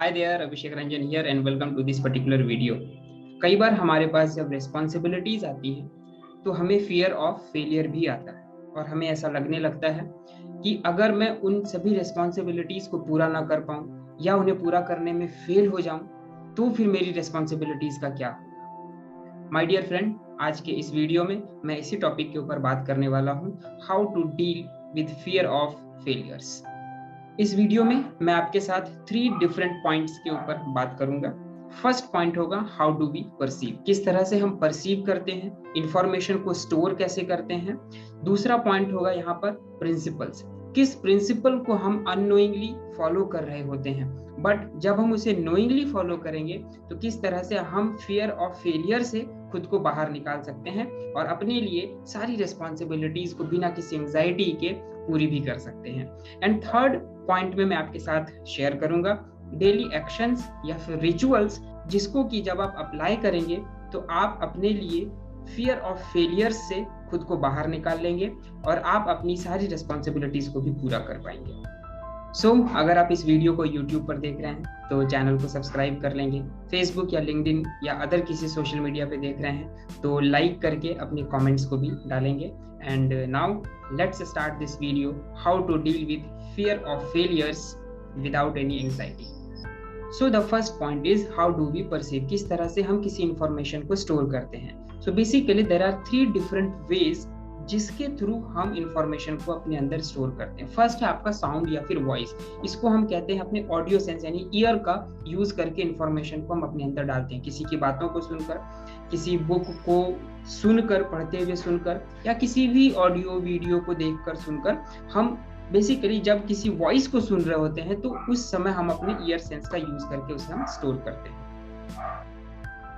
Hi there, Abhishek Ranjan here and welcome to this particular video. कई बार हमारे पास जब responsibilities आती हैं तो हमें फियर ऑफ फेलियर भी आता है और हमें ऐसा लगने लगता है कि अगर मैं उन सभी रिस्पॉन्सिबिलिटीज को पूरा ना कर पाऊँ या उन्हें पूरा करने में फेल हो जाऊँ तो फिर मेरी रिस्पॉन्सिबिलिटीज का क्या होगा। माय डियर फ्रेंड, आज के इस वीडियो में मैं इसी टॉपिक के ऊपर बात करने वाला हूँ, how to deal with fear of failures. इस वीडियो में मैं आपके साथ 3 डिफरेंट पॉइंट्स के ऊपर बात करूंगा। फर्स्ट पॉइंट होगा हाउ डू वी परसीव, किस तरह से हम परसीव करते हैं, इंफॉर्मेशन को स्टोर कैसे करते हैं। दूसरा पॉइंट होगा यहाँ पर प्रिंसिपल्स, किस प्रिंसिपल को हम अननोइंगली फॉलो कर रहे होते हैं, बट जब हम उसे नोइंगली फॉलो करेंगे तो किस तरह से हम फियर ऑफ फेलियर से खुद को बाहर निकाल सकते हैं और अपने लिए सारी रिस्पॉन्सिबिलिटीज को बिना किसी एंजाइटी के पूरी भी कर सकते हैं। एंड थर्ड पॉइंट में मैं आपके साथ शेयर करूंगा डेली एक्शंस या फिर रिचुअल्स, जिसको कि जब आप अप्लाई करेंगे तो आप अपने लिए फियर ऑफ फेलियर्स से खुद को बाहर निकाल लेंगे और आप अपनी सारी रिस्पॉन्सिबिलिटीज को भी पूरा कर पाएंगे। अगर आप इस वीडियो को YouTube पर देख रहे हैं तो चैनल को सब्सक्राइब कर लेंगे, फेसबुक या लिंक्डइन या अदर किसी सोशल मीडिया पे देख रहे हैं तो लाइक करके अपने कमेंट्स को भी डालेंगे। And now let's start this video, how to deal with fear of failures without any anxiety. So the first point is how do we perceive, किस तरह से हम किसी इंफॉर्मेशन को स्टोर करते हैं। So basically there are 3 different ways जिसके through हम इंफॉर्मेशन को अपने अंदर स्टोर करते हैं। फर्स्ट है आपका साउंड या फिर वॉइस, इसको हम कहते हैं अपने ऑडियो सेंस यानी ईयर का यूज करके इंफॉर्मेशन को हम अपने अंदर डालते हैं। किसी की बातों को सुनकर, किसी बुक को सुनकर, पढ़ते हुए सुनकर, या किसी भी ऑडियो वीडियो को देखकर सुनकर, हम बेसिकली जब किसी वॉइस को सुन रहे होते हैं तो उस समय हम अपने ईयर सेंस का यूज करके उसे हम स्टोर करते हैं।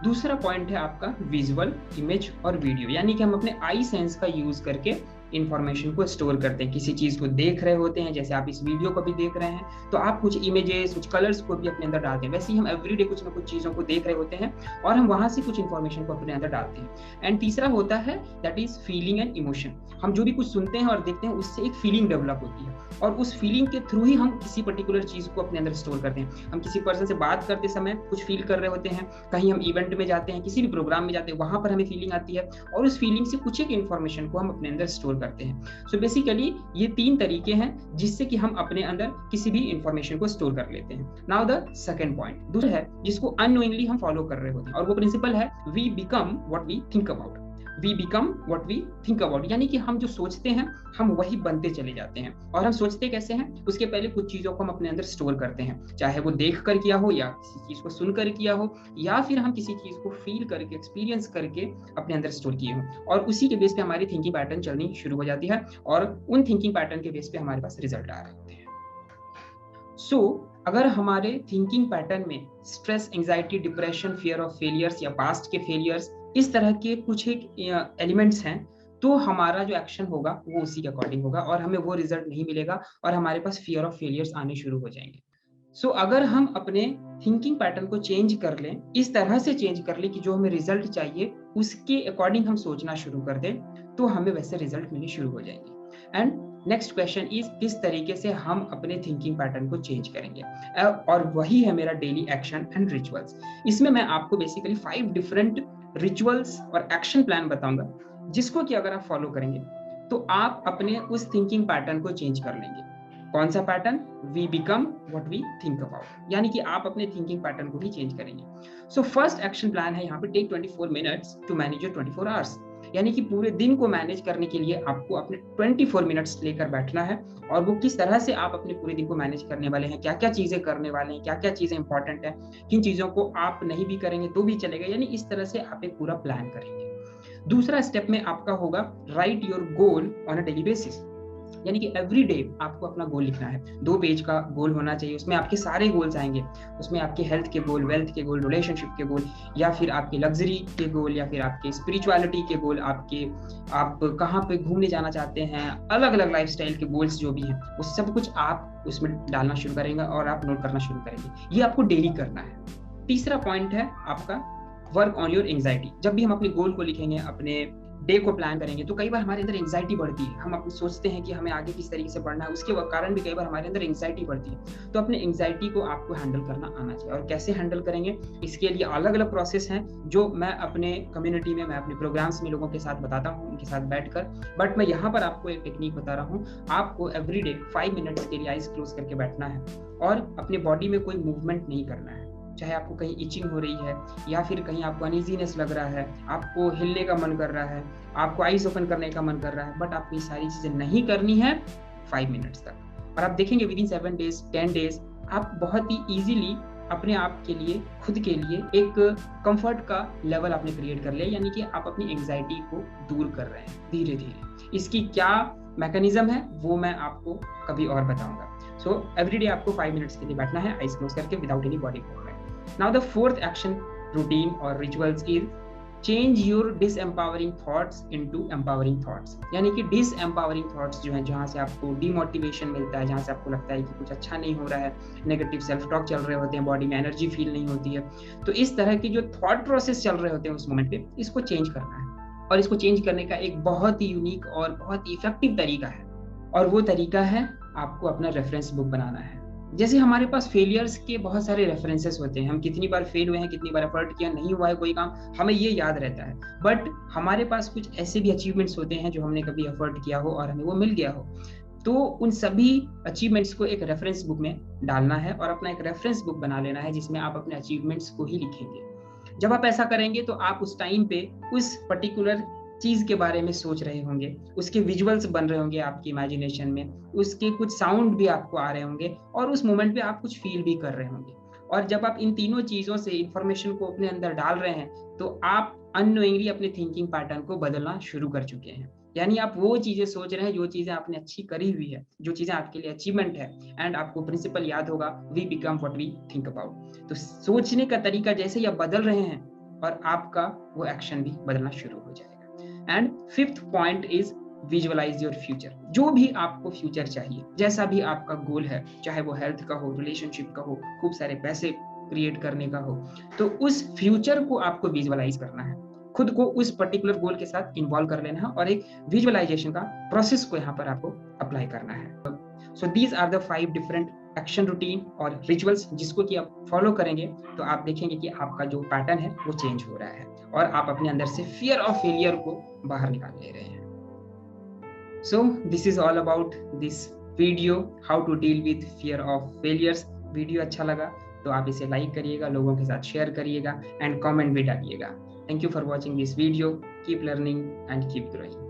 दूसरा पॉइंट है आपका विजुअल, इमेज और वीडियो, यानी कि हम अपने आई सेंस का यूज करके इंफॉर्मेशन को स्टोर करते हैं। किसी चीज को देख रहे होते हैं, जैसे आप इस वीडियो को भी देख रहे हैं तो आप कुछ इमेजेस, कुछ कलर्स को भी अपने अंदर डालते हैं। वैसे ही हम एवरीडे कुछ ना कुछ चीजों को देख रहे होते हैं और हम वहां से कुछ इंफॉर्मेशन को अपने अंदर डालते हैं। एंड तीसरा होता है that is feeling and emotion, हम जो भी कुछ सुनते हैं और देखते हैं उससे एक फीलिंग डेवलप होती है और उस फीलिंग के थ्रू ही हम किसी पर्टिकुलर चीज को अपने अंदर स्टोर करते हैं। हम किसी पर्सन से बात करते समय कुछ फील कर रहे होते हैं, कहीं हम इवेंट में जाते हैं, किसी भी प्रोग्राम में जाते हैं, वहां पर हमें फीलिंग आती है और उस फीलिंग से कुछ एक इंफॉर्मेशन को हम अपने अंदर स्टोर करते हैं। सो बेसिकली ये 3 तरीके हैं जिससे कि हम अपने अंदर किसी भी इंफॉर्मेशन को स्टोर कर लेते हैं। नाउ द सेकंड पॉइंट दूसरा है जिसको अननोइंगली हम फॉलो कर रहे होते हैं और वो प्रिंसिपल है we become what we think about. We become what we think about, यानी कि हम जो सोचते हैं हम वही बनते चले जाते हैं। और हम सोचते कैसे हैं, उसके पहले कुछ चीजों को हम अपने अंदर स्टोर करते हैं, चाहे वो देख कर किया हो या किसी चीज को सुनकर किया हो या फिर हम किसी चीज को फील करके, एक्सपीरियंस करके अपने अंदर स्टोर किए हो और उसी के बेस पे हमारी थिंकिंग पैटर्न चलनी शुरू हो जाती है और उन थिंकिंग पैटर्न के बेस पे हमारे पास रिजल्ट आ रहे होते हैं। अगर हमारे थिंकिंग पैटर्न में stress, anxiety, depression, fear of failures या पास्ट के फेलियर्स, इस तरह के कुछ एक एलिमेंट्स हैं तो हमारा जो एक्शन होगा वो उसी के अकॉर्डिंग होगा और हमें वो रिजल्ट नहीं मिलेगा और हमारे पास फियर ऑफ फेलियर्स आने शुरू हो जाएंगे। अगर हम अपने थिंकिंग पैटर्न को चेंज कर लें, इस तरह से चेंज कर लें कि जो हमें रिजल्ट चाहिए उसके अकॉर्डिंग हम सोचना शुरू कर दें तो हमें वैसे रिजल्ट मिलने शुरू हो जाएंगे। एंड नेक्स्ट क्वेश्चन इज किस तरीके से हम अपने थिंकिंग पैटर्न को चेंज करेंगे, और वही है मेरा डेली एक्शन एंड रिचुअल्स। इसमें मैं आपको बेसिकली 5 डिफरेंट रिचुअल्स और एक्शन प्लान बताऊंगा जिसको कि अगर आप फॉलो करेंगे तो आप अपने उस थिंकिंग पैटर्न को चेंज कर लेंगे। कौन सा pattern? We become what we think about, यानी कि आप अपने थिंकिंग पैटर्न को ही चेंज करेंगे। फर्स्ट एक्शन प्लान है यहाँ पे take 24 minutes to manage your 24 hours, यानी कि पूरे दिन को मैनेज करने के लिए आपको अपने 24 मिनट्स लेकर बैठना है और वो किस तरह से आप अपने पूरे दिन को मैनेज करने वाले हैं, क्या क्या चीजें करने वाले हैं, क्या क्या चीजें इंपॉर्टेंट है, किन चीजों को आप नहीं भी करेंगे तो भी चलेगा, यानी इस तरह से आप एक पूरा प्लान करेंगे। दूसरा स्टेप में आपका होगा right your goal on a daily basis, यानी कि एवरी डे आपको अपना गोल लिखना है। 2 पेज का गोल होना चाहिए, उसमें आपके सारे गोल्स आएंगे। उसमें आपके हेल्थ के गोल, वेल्थ के गोल, रिलेशनशिप के गोल, या फिर आपके लग्जरी के गोल, या फिर आपके स्पिरिचुअलिटी के गोल, आप कहाँ पे घूमने जाना चाहते हैं, अलग अलग लाइफस्टाइल के गोल्स जो भी हैं वो सब कुछ आप उसमें डालना शुरू करेंगे और आप नोट करना शुरू करेंगे। ये आपको डेली करना है। तीसरा पॉइंट है आपका वर्क ऑन योर एंजाइटी। जब भी हम अपने गोल को लिखेंगे, अपने डे को प्लान करेंगे तो कई बार हमारे अंदर एंग्जाइटी बढ़ती है। हम अपने सोचते हैं कि हमें आगे किस तरीके से बढ़ना है, उसके कारण भी कई बार हमारे अंदर एंग्जाइटी बढ़ती है। तो अपने एंग्जाइटी को आपको हैंडल करना आना चाहिए। और कैसे हैंडल करेंगे, इसके लिए अलग अलग प्रोसेस हैं जो मैं अपने कम्युनिटी में, मैं अपने प्रोग्राम्स में लोगों के साथ बताता हूँ, उनके साथ बैठकर। बट मैं यहाँ पर आपको एक टेक्निक बता रहा हूँ। आपको एवरीडे 5 मिनट्स के लिए आइज क्लोज करके बैठना है और अपने बॉडी में कोई मूवमेंट नहीं करना है। चाहे आपको कहीं इचिंग हो रही है या फिर कहीं आपको अनइजीनेस लग रहा है, आपको हिलने का मन कर रहा है, आपको आईज ओपन करने का मन कर रहा है, बट आपको ये सारी चीजें नहीं करनी है 5 मिनट्स तक। और आप देखेंगे विद इन 7 डेज 10 डेज आप बहुत ही इजीली अपने आप के लिए, खुद के लिए एक कंफर्ट का लेवल आपने क्रिएट कर लिया, यानी कि आप अपनी एंग्जाइटी को दूर कर रहे हैं धीरे धीरे। इसकी क्या मैकेनिज्म है वो मैं आपको कभी और बताऊंगा। सो एवरीडे आपको 5 मिनट्स के लिए बैठना है आइज क्लोज करके without any body movement. Now the fourth action routine or rituals is change your disempowering thoughts into empowering thoughts। यानी कि disempowering thoughts जो हैं, जहाँ से आपको डिमोटिवेशन मिलता है, जहाँ से आपको लगता है कि कुछ अच्छा नहीं हो रहा है, नेगेटिव सेल्फ टॉक चल रहे होते हैं, बॉडी में एनर्जी फील नहीं होती है, तो इस तरह की जो थॉट प्रोसेस चल रहे होते हैं उस मोमेंट पे, इसको चेंज करना है। और इसको चेंज करने का एक बहुत ही यूनिक और बहुत ही इफेक्टिव तरीका है, और वो तरीका है आपको अपना रेफरेंस बुक बनाना है। जैसे हमारे पास फेलियर्स के बहुत सारे रेफरेंसेस होते हैं, हम कितनी बार फेल हुए हैं, कितनी बार एफर्ट किया, नहीं हुआ है कोई काम, हमें ये याद रहता है। बट हमारे पास कुछ ऐसे भी अचीवमेंट्स होते हैं जो हमने कभी एफर्ट किया हो और हमें वो मिल गया हो। तो उन सभी अचीवमेंट्स को एक रेफरेंस बुक में डालना है और अपना एक रेफरेंस बुक बना लेना है जिसमें आप अपने अचीवमेंट्स को ही लिखेंगे। जब आप ऐसा करेंगे तो आप उस टाइम पे उस पर्टिकुलर चीज के बारे में सोच रहे होंगे, उसके विजुअल्स बन रहे होंगे आपकी इमेजिनेशन में, उसके कुछ साउंड भी आपको आ रहे होंगे और उस मोमेंट पे आप कुछ फील भी कर रहे होंगे। और जब आप इन तीनों चीजों से इंफॉर्मेशन को अपने अंदर डाल रहे हैं तो आप अननोइंगली अपने थिंकिंग पैटर्न को बदलना शुरू कर चुके हैं। यानी आप वो चीजें सोच रहे हैं जो चीजें आपने अच्छी करी हुई है, जो चीजें आपके लिए अचीवमेंट है। एंड आपको प्रिंसिपल याद होगा, we become what we think about. तो सोचने का तरीका जैसे ही आप बदल रहे हैं और आपका वो एक्शन भी बदलना शुरू हो जाएगा। And fifth point is visualise your future. जो भी आपको फ्यूचर चाहिए, जैसा भी आपका गोल है, चाहे वो हेल्थ का हो, रिलेशनशिप का हो, खूब सारे पैसे क्रिएट करने का हो, तो उस फ्यूचर को आपको विजुअलाइज करना है, खुद को उस पर्टिकुलर गोल के साथ इन्वॉल्व कर लेना है और एक विजुअलाइजेशन का प्रोसेस को यहाँ पर आपको अप्लाई करना है। So these are the 5 different action routine और रिचुअल्स, जिसको कि आप फॉलो करेंगे तो आप देखेंगे कि आपका जो पैटर्न है वो चेंज हो रहा है और आप अपने अंदर से फियर ऑफ फेलियर को बाहर निकाल ले रहे हैं। So this is all about this video, how to deal with fear of failures. Video अच्छा लगा तो आप इसे लाइक करिएगा, लोगों के साथ शेयर करिएगा एंड कमेंट भी डालिएगा। Thank you for watching this video. Keep learning and keep growing.